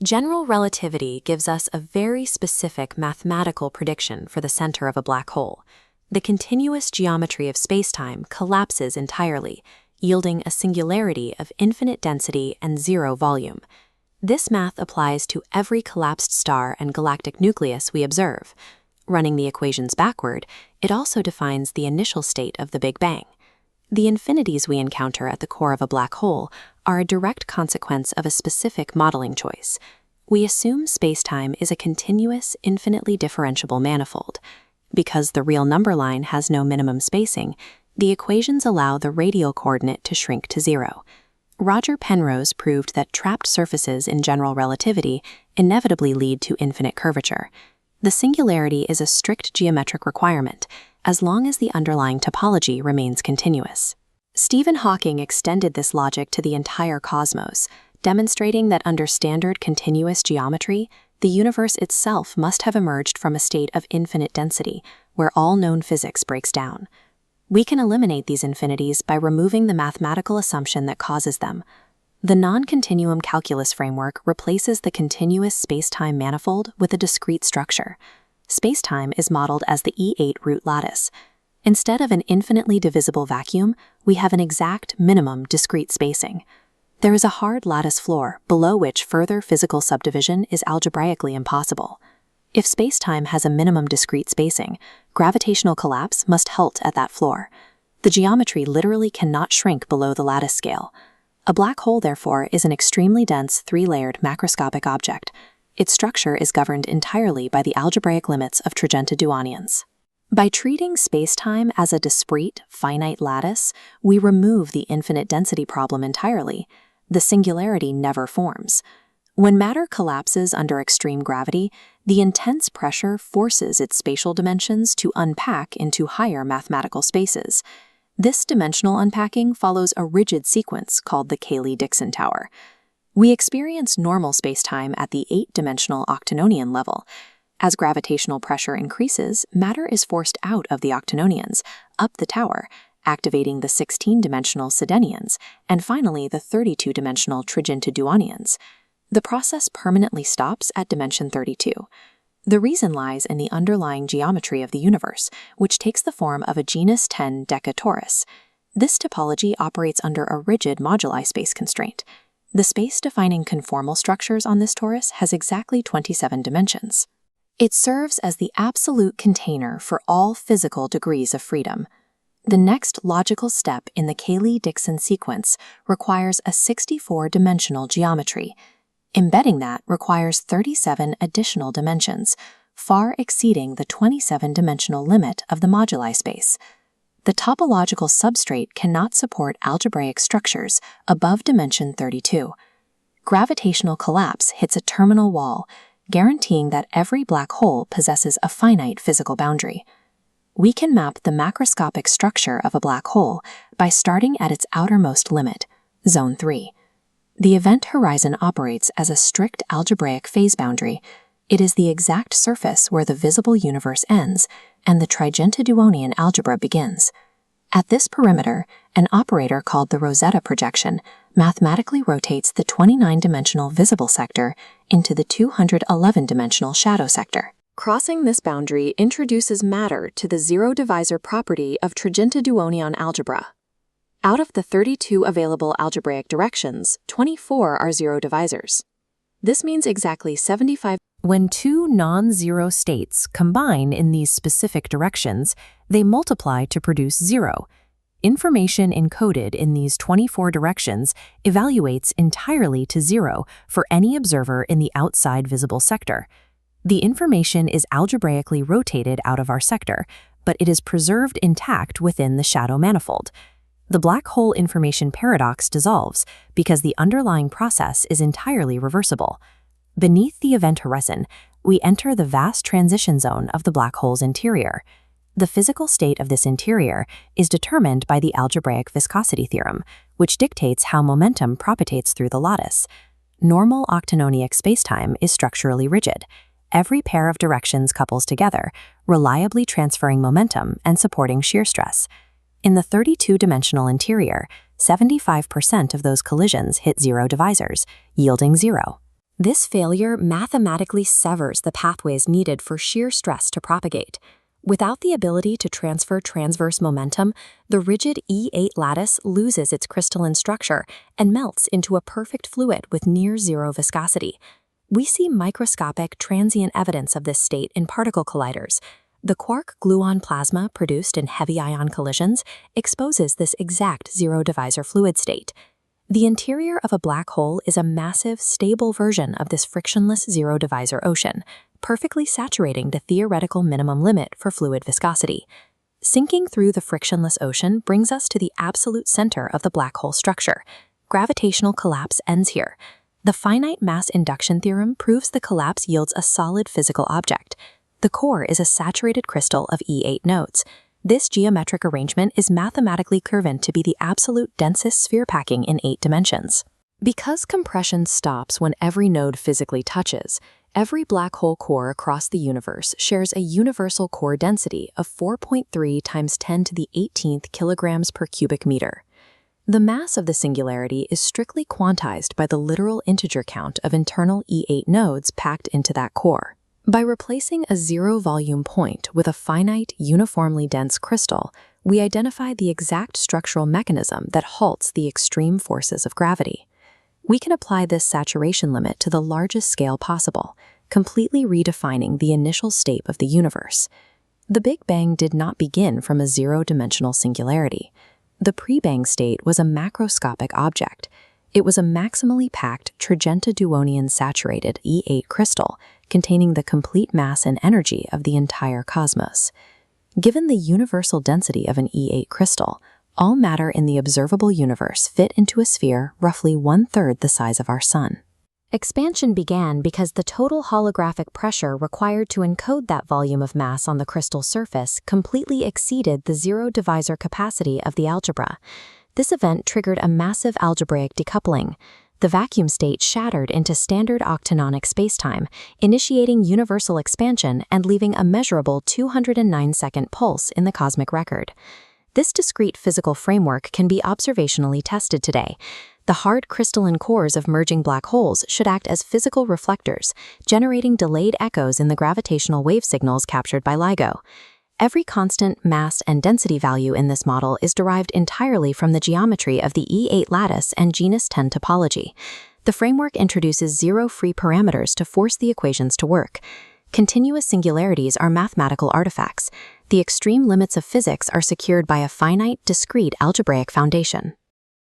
General relativity gives us a very specific mathematical prediction for the center of a black hole. The continuous geometry of spacetime collapses entirely, yielding a singularity of infinite density and zero volume. This math applies to every collapsed star and galactic nucleus we observe. Running the equations backward, it also defines the initial state of the Big Bang. The infinities we encounter at the core of a black hole are a direct consequence of a specific modeling choice. We assume spacetime is a continuous, infinitely differentiable manifold. Because the real number line has no minimum spacing, the equations allow the radial coordinate to shrink to zero. Roger Penrose proved that trapped surfaces in general relativity inevitably lead to infinite curvature. The singularity is a strict geometric requirement, as long as the underlying topology remains continuous. Stephen Hawking extended this logic to the entire cosmos, demonstrating that under standard continuous geometry, the universe itself must have emerged from a state of infinite density, where all known physics breaks down. We can eliminate these infinities by removing the mathematical assumption that causes them. The non-continuum calculus framework replaces the continuous spacetime manifold with a discrete structure. Spacetime is modeled as the E8 root lattice. Instead of an infinitely divisible vacuum, we have an exact minimum discrete spacing. There is a hard lattice floor below which further physical subdivision is algebraically impossible. If spacetime has a minimum discrete spacing, gravitational collapse must halt at that floor. The geometry literally cannot shrink below the lattice scale. A black hole, therefore, is an extremely dense three-layered macroscopic object. Its structure is governed entirely by the algebraic limits of trigintaduonions. By treating spacetime as a discrete, finite lattice, we remove the infinite density problem entirely. The singularity never forms. When matter collapses under extreme gravity, the intense pressure forces its spatial dimensions to unpack into higher mathematical spaces. This dimensional unpacking follows a rigid sequence called the Cayley-Dickson tower. We experience normal spacetime at the 8-dimensional octanonion level. As gravitational pressure increases, matter is forced out of the octanonions, up the tower, activating the 16-dimensional sedenions, and finally the 32-dimensional trigintaduonions. The process permanently stops at dimension 32. The reason lies in the underlying geometry of the universe, which takes the form of a genus 10 decatorus. This topology operates under a rigid moduli space constraint. The space-defining conformal structures on this torus has exactly 27 dimensions. It serves as the absolute container for all physical degrees of freedom. The next logical step in the Cayley-Dickson sequence requires a 64-dimensional geometry. Embedding that requires 37 additional dimensions, far exceeding the 27-dimensional limit of the moduli space. The topological substrate cannot support algebraic structures above dimension 32. Gravitational collapse hits a terminal wall, guaranteeing that every black hole possesses a finite physical boundary. We can map the macroscopic structure of a black hole by starting at its outermost limit, zone 3. The event horizon operates as a strict algebraic phase boundary. It is the exact surface where the visible universe ends and the trigintaduonion algebra begins. At this perimeter, an operator called the Rosetta projection mathematically rotates the 29-dimensional visible sector into the 211-dimensional shadow sector. Crossing this boundary introduces matter to the zero-divisor property of trigintaduonion algebra. Out of the 32 available algebraic directions, 24 are zero-divisors. This means exactly 75. When two non-zero states combine in these specific directions, they multiply to produce zero. Information encoded in these 24 directions evaluates entirely to zero for any observer in the outside visible sector. The information is algebraically rotated out of our sector, but it is preserved intact within the shadow manifold. The black hole information paradox dissolves because the underlying process is entirely reversible. Beneath the event horizon, we enter the vast transition zone of the black hole's interior. The physical state of this interior is determined by the algebraic viscosity theorem, which dictates how momentum propagates through the lattice. Normal octanonic spacetime is structurally rigid. Every pair of directions couples together, reliably transferring momentum and supporting shear stress. In the 32-dimensional interior, 75% of those collisions hit zero divisors, yielding zero. This failure mathematically severs the pathways needed for shear stress to propagate. Without the ability to transfer transverse momentum, the rigid E8 lattice loses its crystalline structure and melts into a perfect fluid with near-zero viscosity. We see microscopic, transient evidence of this state in particle colliders. The quark-gluon plasma produced in heavy ion collisions exposes this exact zero-divisor fluid state. The interior of a black hole is a massive, stable version of this frictionless zero-divisor ocean, perfectly saturating the theoretical minimum limit for fluid viscosity. Sinking through the frictionless ocean brings us to the absolute center of the black hole structure. Gravitational collapse ends here. The finite mass induction theorem proves the collapse yields a solid physical object. The core is a saturated crystal of E8 nodes. This geometric arrangement is mathematically proven to be the absolute densest sphere packing in 8 dimensions. Because compression stops when every node physically touches, every black hole core across the universe shares a universal core density of 4.3 times 10 to the 18th kilograms per cubic meter. The mass of the singularity is strictly quantized by the literal integer count of internal E8 nodes packed into that core. By replacing a zero-volume point with a finite, uniformly dense crystal, we identify the exact structural mechanism that halts the extreme forces of gravity. We can apply this saturation limit to the largest scale possible, completely redefining the initial state of the universe. The Big Bang did not begin from a zero-dimensional singularity. The pre-Bang state was a macroscopic object. It was a maximally packed trigintaduonion saturated E8 crystal containing the complete mass and energy of the entire cosmos. Given the universal density of an E8 crystal, all matter in the observable universe fit into a sphere roughly 1/3 the size of our Sun. Expansion began because the total holographic pressure required to encode that volume of mass on the crystal surface completely exceeded the zero-divisor capacity of the algebra. This event triggered a massive algebraic decoupling. The vacuum state shattered into standard octanonic spacetime, initiating universal expansion and leaving a measurable 209-second pulse in the cosmic record. This discrete physical framework can be observationally tested today. The hard crystalline cores of merging black holes should act as physical reflectors, generating delayed echoes in the gravitational wave signals captured by LIGO. Every constant mass and density value in this model is derived entirely from the geometry of the E8 lattice and genus 10 topology. The framework introduces zero free parameters to force the equations to work. Continuous singularities are mathematical artifacts. The extreme limits of physics are secured by a finite, discrete algebraic foundation.